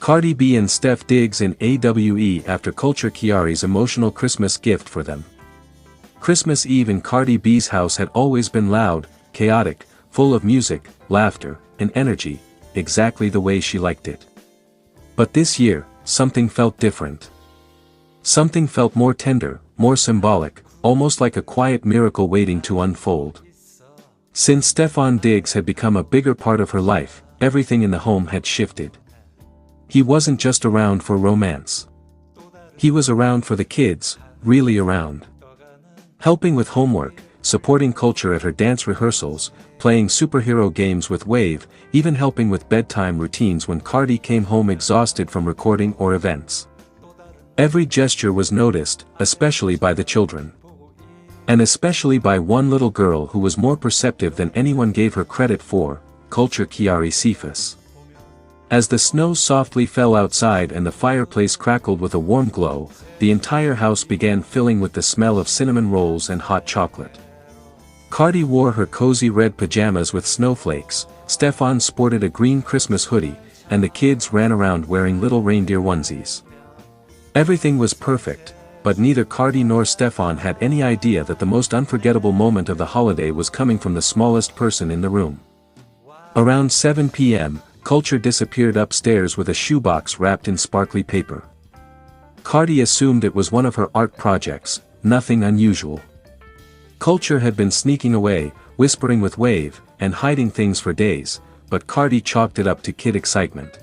Cardi B and Stef digs in AWE after Kulture Kiari's emotional Christmas gift for them. Christmas Eve in Cardi B's house had always been loud, chaotic, full of music, laughter, and energy, exactly the way she liked it. But this year, something felt different. Something felt more tender, more symbolic, almost like a quiet miracle waiting to unfold. Since Stefan Diggs had become a bigger part of her life, everything in the home had shifted. He wasn't just around for romance. He was around for the kids, really around. Helping with homework, supporting Kulture at her dance rehearsals, playing superhero games with Wave, even helping with bedtime routines when Cardi came home exhausted from recording or events. Every gesture was noticed, especially by the children. And especially by one little girl who was more perceptive than anyone gave her credit for, Kulture Kiari Cephas. As the snow softly fell outside and the fireplace crackled with a warm glow, the entire house began filling with the smell of cinnamon rolls and hot chocolate. Cardi wore her cozy red pajamas with snowflakes, Stefan sported a green Christmas hoodie, and the kids ran around wearing little reindeer onesies. Everything was perfect, but neither Cardi nor Stefan had any idea that the most unforgettable moment of the holiday was coming from the smallest person in the room. Around 7 p.m., Kulture disappeared upstairs with a shoebox wrapped in sparkly paper. Cardi assumed it was one of her art projects, nothing unusual. Kulture had been sneaking away, whispering with Wave, and hiding things for days, but Cardi chalked it up to kid excitement.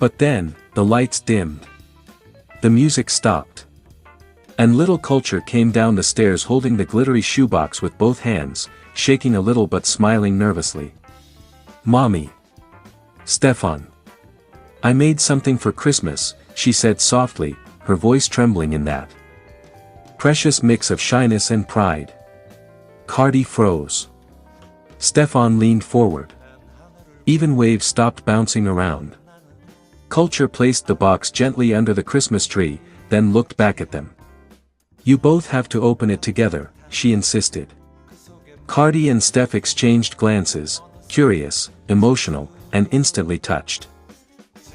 But then, the lights dimmed. The music stopped. And little Kulture came down the stairs holding the glittery shoebox with both hands, shaking a little but smiling nervously. "Mommy. Stefan. I made something for Christmas," she said softly, her voice trembling in that precious mix of shyness and pride. Cardi froze. Stefan leaned forward. Even Wave stopped bouncing around. Kulture placed the box gently under the Christmas tree, then looked back at them. "You both have to open it together," she insisted. Cardi and Stef exchanged glances, curious, emotional, and instantly touched.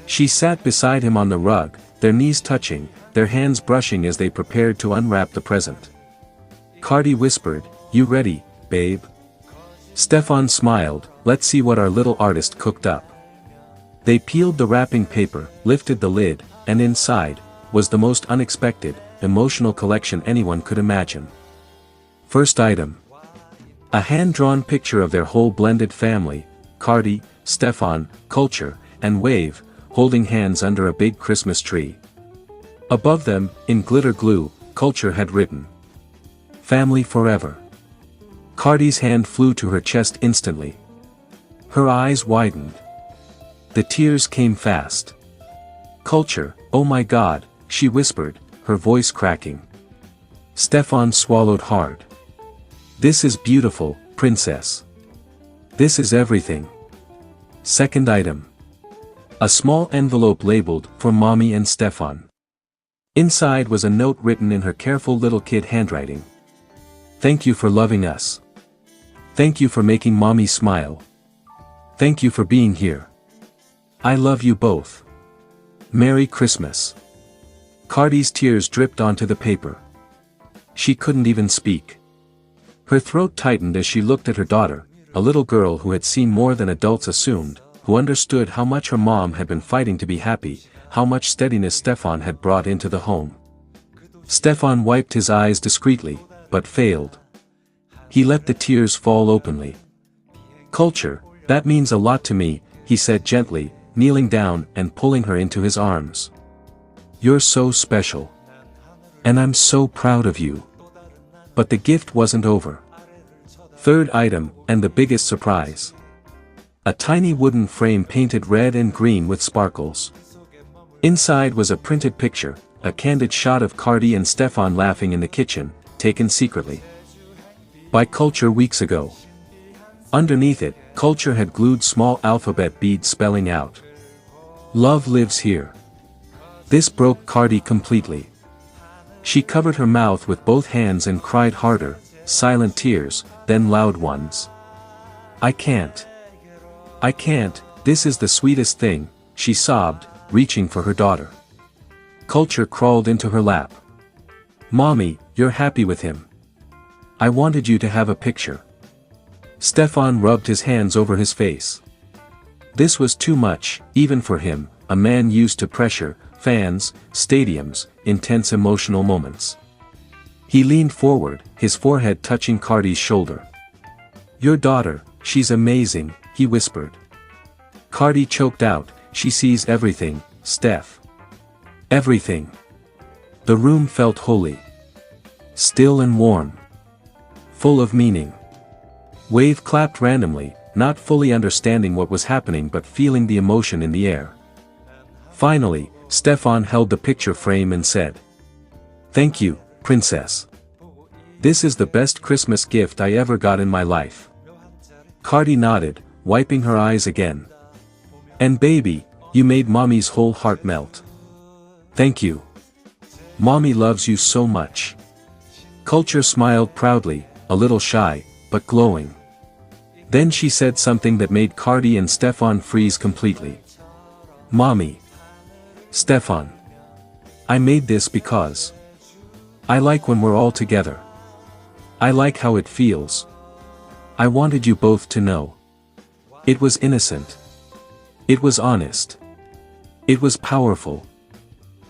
She sat beside him on the rug, their knees touching, their hands brushing as they prepared to unwrap the present. Cardi whispered, "You ready, babe?" Stefan smiled, "Let's see what our little artist cooked up." They peeled the wrapping paper, lifted the lid, and inside was the most unexpected, emotional collection anyone could imagine. First item. A hand-drawn picture of their whole blended family, Cardi, Stefan, Kulture, and Wave, holding hands under a big Christmas tree. Above them, in glitter glue, Kulture had written, "Family forever." Cardi's hand flew to her chest instantly. Her eyes widened. The tears came fast. "Kulture, oh my God," she whispered, her voice cracking. Stefan swallowed hard. "This is beautiful, princess. This is everything." Second item. A small envelope labeled, "For Mommy and Stefan." Inside was a note written in her careful little kid handwriting. "Thank you for loving us. Thank you for making Mommy smile. Thank you for being here. I love you both. Merry Christmas." Cardi's tears dripped onto the paper. She couldn't even speak. Her throat tightened as she looked at her daughter, a little girl who had seen more than adults assumed, who understood how much her mom had been fighting to be happy, how much steadiness Stefan had brought into the home. Stefan wiped his eyes discreetly, but failed. He let the tears fall openly. "Kulture, that means a lot to me," he said gently, kneeling down and pulling her into his arms. "You're so special. And I'm so proud of you." But the gift wasn't over. Third item, and the biggest surprise. A tiny wooden frame painted red and green with sparkles. Inside was a printed picture, a candid shot of Cardi and Stefan laughing in the kitchen, taken secretly. By Kulture weeks ago. Underneath it, Kulture had glued small alphabet beads spelling out, "Love lives here." This broke Cardi completely. She covered her mouth with both hands and cried harder, silent tears, then loud ones. I can't. This is the sweetest thing," she sobbed, reaching for her daughter. Kulture crawled into her lap. "Mommy, you're happy with him. I wanted you to have a picture." Stefan rubbed his hands over his face. This was too much, even for him, a man used to pressure, fans, stadiums, intense emotional moments. He leaned forward, his forehead touching Cardi's shoulder. "Your daughter, she's amazing," he whispered. Cardi choked out, "She sees everything, Stef. Everything." The room felt holy. Still and warm. Full of meaning. Wave clapped randomly, not fully understanding what was happening but feeling the emotion in the air. Finally, Stefan held the picture frame and said, "Thank you, Princess. This is the best Christmas gift I ever got in my life." Cardi nodded, wiping her eyes again. "And baby, you made Mommy's whole heart melt. Thank you. Mommy loves you so much." Kulture smiled proudly, a little shy, but glowing. Then she said something that made Cardi and Stefan freeze completely. "Mommy. Stefan. I made this because I like when we're all together. I like how it feels. I wanted you both to know." It was innocent. It was honest. It was powerful.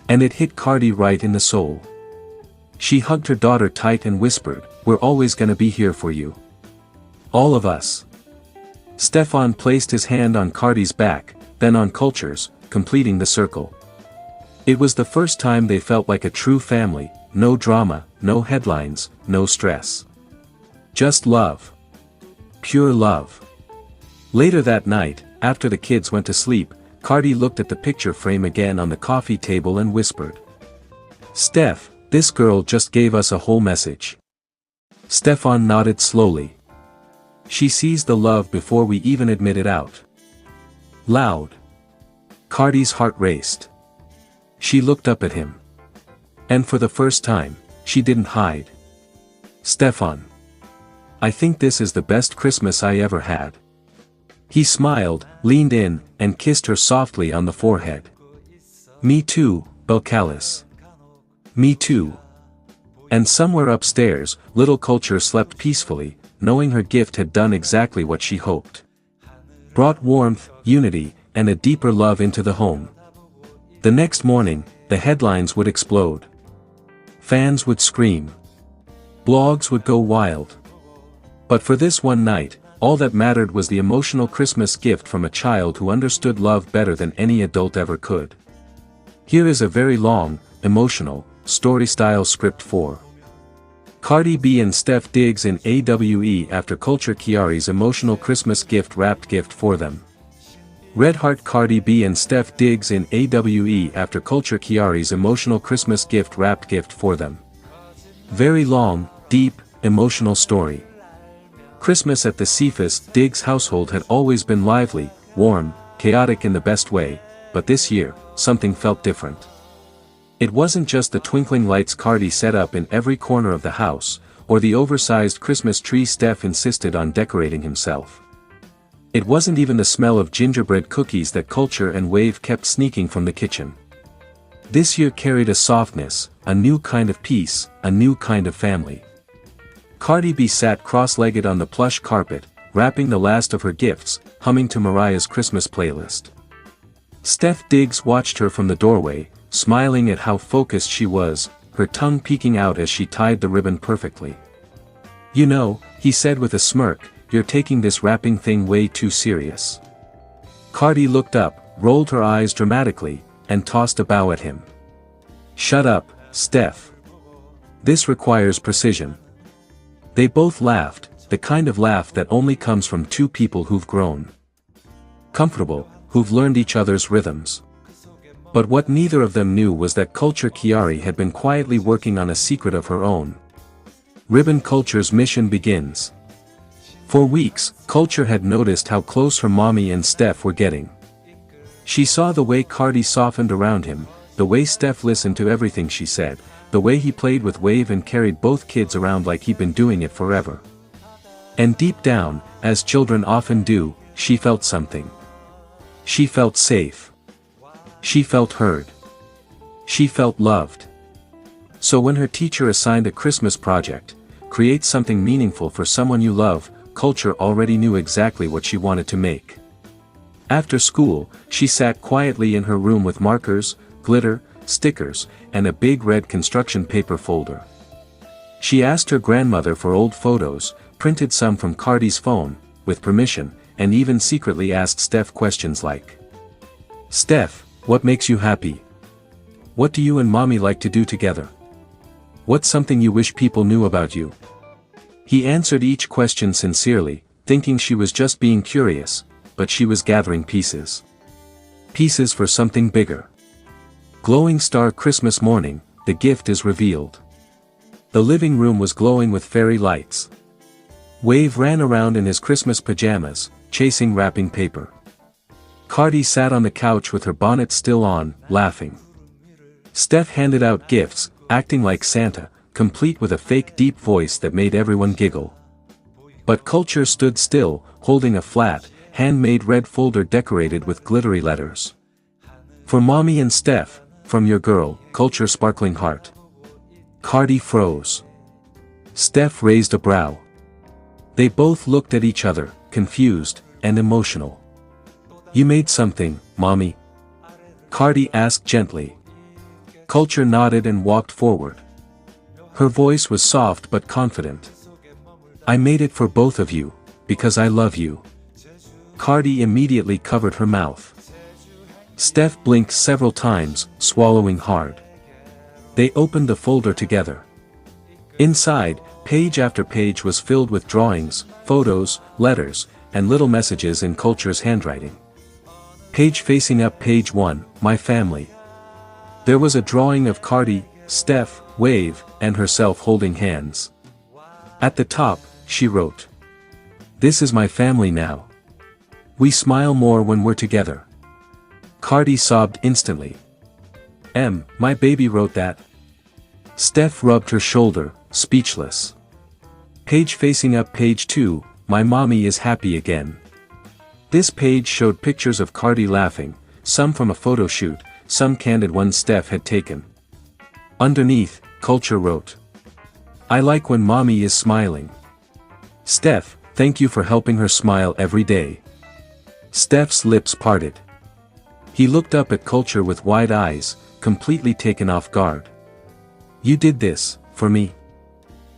And it hit Cardi right in the soul. She hugged her daughter tight and whispered, "We're always gonna be here for you. All of us." Stefan placed his hand on Cardi's back, then on Kulture's, completing the circle. It was the first time they felt like a true family, no drama, no headlines, no stress. Just love. Pure love. Later that night, after the kids went to sleep, Cardi looked at the picture frame again on the coffee table and whispered, "Stef, this girl just gave us a whole message." Stefan nodded slowly. "She sees the love before we even admit it out." Loud. Cardi's heart raced. She looked up at him. And for the first time, she didn't hide. "Stefan. I think this is the best Christmas I ever had." He smiled, leaned in, and kissed her softly on the forehead. "Me too, Belcalis. Me too." And somewhere upstairs, little Kulture slept peacefully, knowing her gift had done exactly what she hoped. Brought warmth, unity, and a deeper love into the home. The next morning, the headlines would explode. Fans would scream. Blogs would go wild. But for this one night, all that mattered was the emotional Christmas gift from a child who understood love better than any adult ever could. Here is a very long, emotional, story-style script for Cardi B and Stef digs in AWE after Kulture Kiari's emotional Christmas gift-wrapped gift for them. Red Heart Cardi B and Stef digs in AWE after Kulture Kiari's emotional Christmas gift-wrapped gift for them. Very long, deep, emotional story. Christmas at the Cephas Diggs household had always been lively, warm, chaotic in the best way, but this year, something felt different. It wasn't just the twinkling lights Cardi set up in every corner of the house, or the oversized Christmas tree Stef insisted on decorating himself. It wasn't even the smell of gingerbread cookies that Kulture and Wave kept sneaking from the kitchen. This year carried a softness, a new kind of peace, a new kind of family. Cardi B sat cross-legged on the plush carpet, wrapping the last of her gifts, humming to Mariah's Christmas playlist. Stef Diggs watched her from the doorway, smiling at how focused she was, her tongue peeking out as she tied the ribbon perfectly. "You know," he said with a smirk, "you're taking this wrapping thing way too serious." Cardi looked up, rolled her eyes dramatically, and tossed a bow at him. "Shut up, Stef. This requires precision." They both laughed, the kind of laugh that only comes from two people who've grown comfortable, who've learned each other's rhythms. But what neither of them knew was that Kulture Kiari had been quietly working on a secret of her own. Ribbon Kulture's mission begins. For weeks, Kulture had noticed how close her mommy and Stef were getting. She saw the way Cardi softened around him, the way Stef listened to everything she said, the way he played with Wave and carried both kids around like he'd been doing it forever. And deep down, as children often do, she felt something. She felt safe. She felt heard. She felt loved. So when her teacher assigned a Christmas project, create something meaningful for someone you love, Kulture already knew exactly what she wanted to make. After school, she sat quietly in her room with markers, glitter, stickers, and a big red construction paper folder. She asked her grandmother for old photos, printed some from Cardi's phone, with permission, and even secretly asked Stef questions like, "Stef, what makes you happy? What do you and mommy like to do together? What's something you wish people knew about you?" He answered each question sincerely, thinking she was just being curious, but she was gathering pieces. Pieces for something bigger. Glowing star Christmas morning, the gift is revealed. The living room was glowing with fairy lights. Wave ran around in his Christmas pajamas, chasing wrapping paper. Cardi sat on the couch with her bonnet still on, laughing. Stef handed out gifts, acting like Santa, complete with a fake deep voice that made everyone giggle. But Kulture stood still, holding a flat, handmade red folder decorated with glittery letters. "For mommy and Stef, from your girl, Kulture sparkling heart." Cardi froze. Stef raised a brow. They both looked at each other, confused, and emotional. "You made something, mommy?" Cardi asked gently. Kulture nodded and walked forward. Her voice was soft but confident. "I made it for both of you, because I love you." Cardi immediately covered her mouth. Stef blinked several times, swallowing hard. They opened the folder together. Inside, page after page was filled with drawings, photos, letters, and little messages in Kulture's handwriting. Page facing up, page 1, My family. There was a drawing of Cardi, Stef, Wave, and herself holding hands. At the top, she wrote, "This is my family now. We smile more when we're together." Cardi sobbed instantly. My baby wrote that." Stef rubbed her shoulder, speechless. Page facing up, page 2, My mommy is happy again. This page showed pictures of Cardi laughing, some from a photo shoot, some candid ones Stef had taken. Underneath, Kulture wrote, "I like when mommy is smiling. Stef, thank you for helping her smile every day." Stef's lips parted. He looked up at Kulture with wide eyes, completely taken off guard. "You did this, for me?"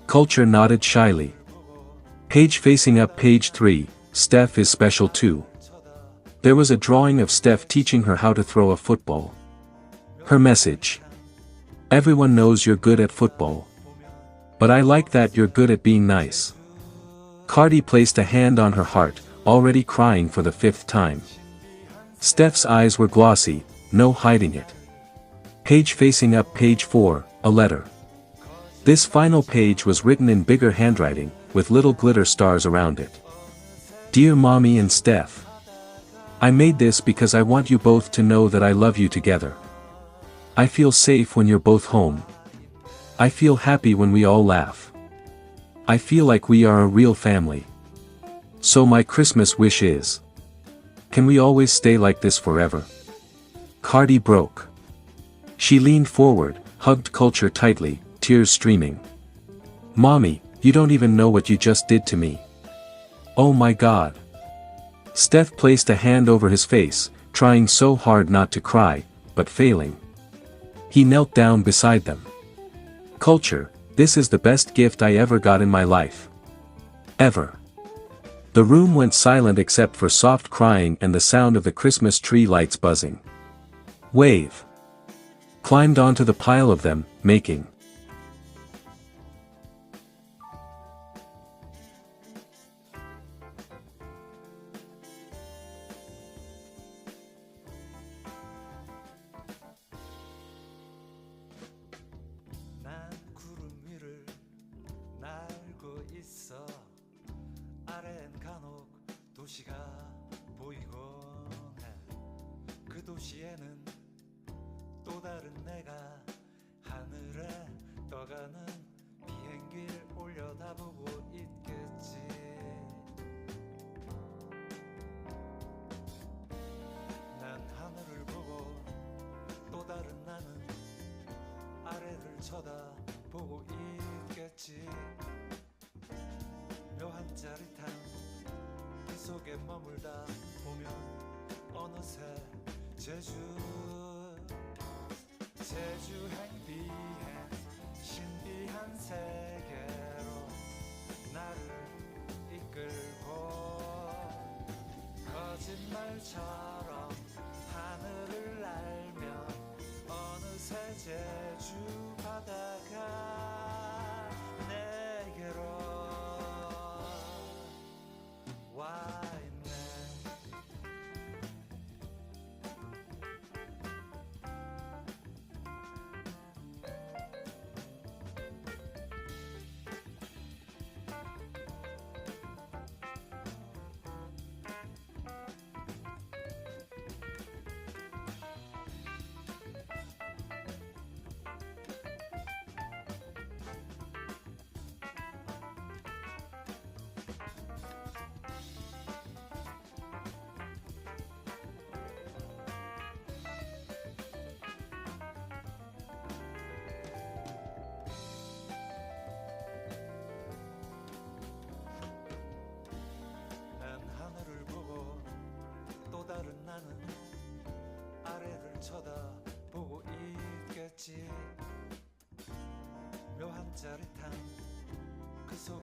Kulture nodded shyly. Page facing up, page 3, Stef is special too. There was a drawing of Stef teaching her how to throw a football. Her message: "Everyone knows you're good at football. But I like that you're good at being nice." Cardi placed a hand on her heart, already crying for the 5th time. Stef's eyes were glossy, no hiding it. Page facing up, page 4, a letter. This final page was written in bigger handwriting, with little glitter stars around it. "Dear Mommy and Stef, I made this because I want you both to know that I love you together. I feel safe when you're both home. I feel happy when we all laugh. I feel like we are a real family. So my Christmas wish is, can we always stay like this forever?" Cardi broke. She leaned forward, hugged Kulture tightly, tears streaming. "Mommy, you don't even know what you just did to me. Oh my God." Stef placed a hand over his face, trying so hard not to cry, but failing. He knelt down beside them. "Kulture, this is the best gift I ever got in my life. Ever." The room went silent except for soft crying and the sound of the Christmas tree lights buzzing. Wave climbed onto the pile of them, making 도시가 보이곤 해. 그 도시에는 또 다른 내가 하늘에 떠가는 비행기를 올려다보고 있겠지. 난 하늘을 보고 쳐다보고 있겠지. 묘한 짜릿함 그 속에 머물다 보면 어느새 제주행 비행 신비한 세계로 나를 이끌고 거짓말처럼 하늘을 날며 어느새 제주 바다가 내게로 와 있네. 하늘을 보고 또 다른 나는 아래를 쳐다보고 있겠지. 묘한 짜릿함 그